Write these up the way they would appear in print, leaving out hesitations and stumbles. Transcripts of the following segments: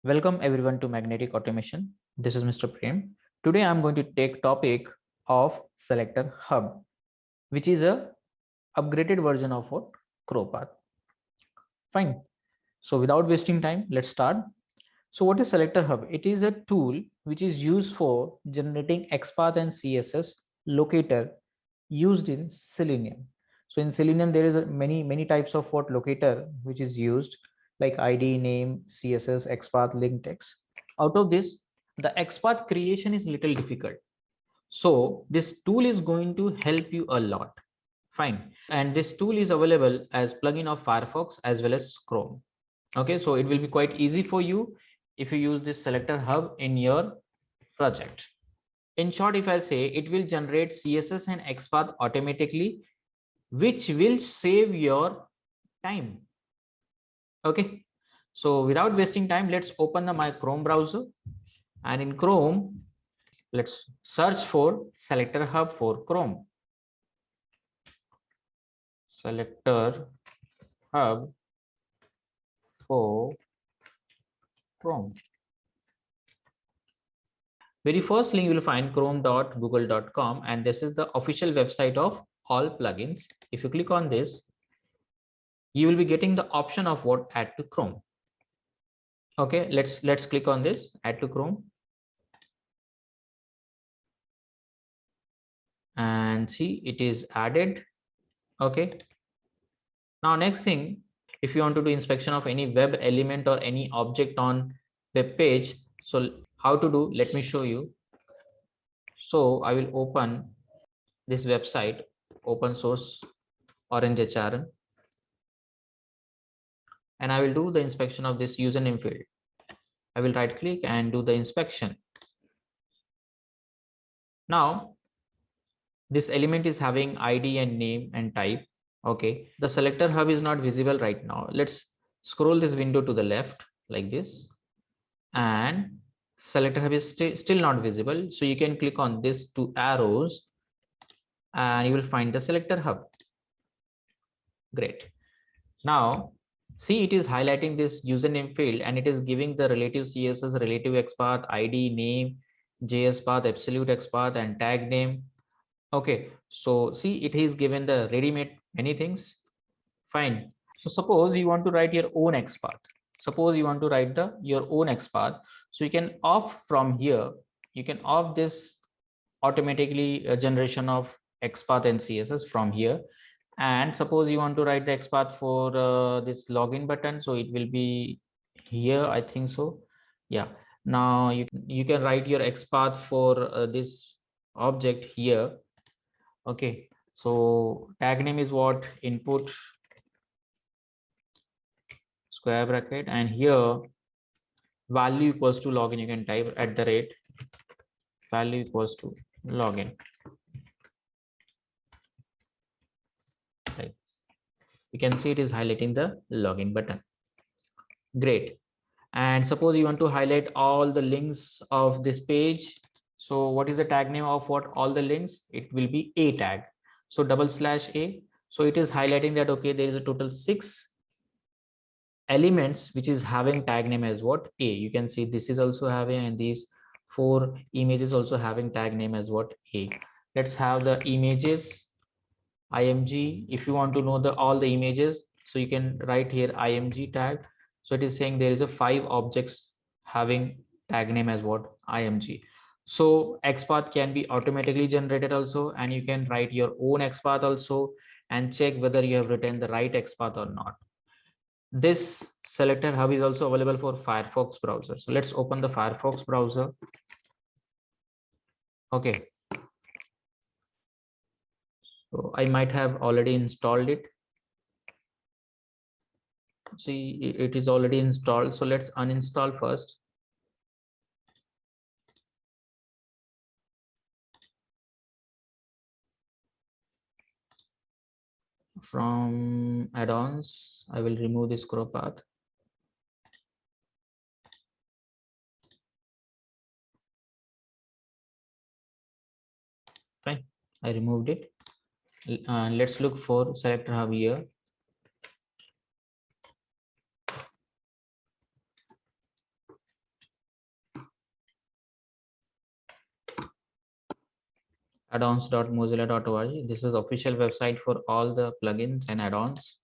Welcome everyone to Magnetic Automation. This is Mr. Prem. Today I'm going to take topic of Selector Hub, which is a upgraded version of what ChroPath. Fine. So without wasting time, let's start. So what is Selector Hub? It is a tool which is used for generating XPath and CSS locator used in Selenium. So in Selenium, there is many types of what locator which is used, like ID, name, CSS, XPath, link text. Out of this, the XPath creation is little difficult. So this tool is going to help you a lot. Fine. And this tool is available as plugin of Firefox as well as Chrome. Okay, so it will be quite easy for you if you use this Selector Hub in your project. In short, if I say, it will generate CSS and XPath automatically, which will save your time. Okay, so without wasting time, let's open my Chrome browser, and in Chrome, let's search for Selector Hub for Chrome. Selector Hub for Chrome. Very first link you will find chrome.google.com, and this is the official website of all plugins. If you click on this, you will be getting the option of what add to Chrome. Okay, let's click on this add to Chrome and see it is added. Okay, now next thing, if you want to do inspection of any web element or any object on web page, so how to do, let me show you. So I will open this website, open source Orange HRM, and I will do the inspection of this username field. I will right click and do the inspection. Now this element is having ID and name and type. Okay, the Selector Hub is not visible right now. Let's scroll this window to the left like this, and Selector Hub is still not visible. So you can click on this two arrows and you will find the Selector Hub. Great. Now see, it is highlighting this username field and it is giving the relative CSS, relative XPath, ID, name, JS path, absolute XPath, and tag name. Okay, so see, it is given the ready-made many things. Fine. So suppose you want to write your own XPath. Suppose you want to write your own XPath. So you can off from here. You can off this automatically generation of XPath and CSS from here. And suppose you want to write the XPath for this login button. So it will be here, I think so. Yeah. Now you can write your XPath for this object here. Okay, so tag name is what? Input square bracket, and here value equals to login. You can type at the rate value equals to login. Right. You can see it is highlighting the login button. Great. And suppose you want to highlight all the links of this page. So what is the tag name of what all the links? It will be a tag. So /a. So it is highlighting that, okay, there is a total 6 elements which is having tag name as what? A. You can see this is also having, and these 4 images also having tag name as what? A. Let's have the images img. If you want to know all the images, so you can write here img tag. So it is saying there is a 5 objects having tag name as what? Img. So XPath can be automatically generated also, and you can write your own XPath also and check whether you have written the right XPath or not. This Selector Hub is also available for Firefox browser. So let's open the Firefox browser. Okay. So I might have already installed it. See, it is already installed. So let's uninstall first. From add-ons, I will remove this ChroPath. Fine, I removed it. Let's look for Selector Hub here. addons.mozilla.org. This is the official website for all the plugins and add-ons.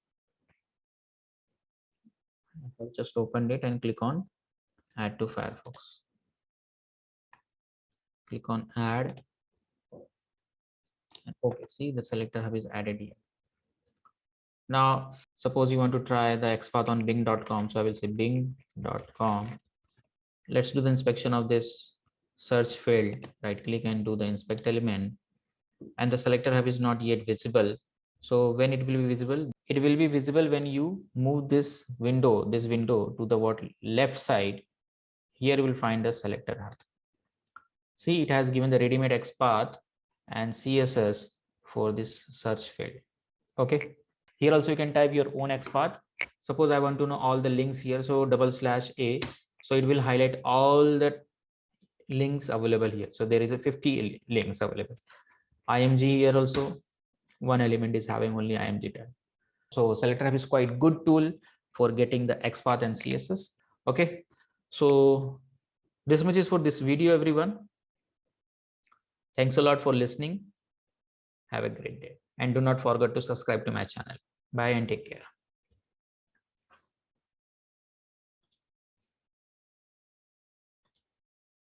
I just opened it and click on add to Firefox. Click on add. Okay, see the selector hub is added here. Now, suppose you want to try the XPath on bing.com. So I will say bing.com. Let's do the inspection of this search field. Right click and do the inspect element. And the selector hub is not yet visible. So when it will be visible? It will be visible when you move this window to the left side. Here you will find the selector hub. See, it has given the ready-made XPath and CSS for this search field. Okay. Here also you can type your own XPath. Suppose I want to know all the links here. So /A. So it will highlight all the links available here. So there is a 50 links available. IMG here also, one element is having only IMG tag. So selector hub is quite good tool for getting the XPath and CSS. Okay. So this much is for this video, everyone. Thanks a lot for listening. Have a great day. And do not forget to subscribe to my channel. Bye and take care.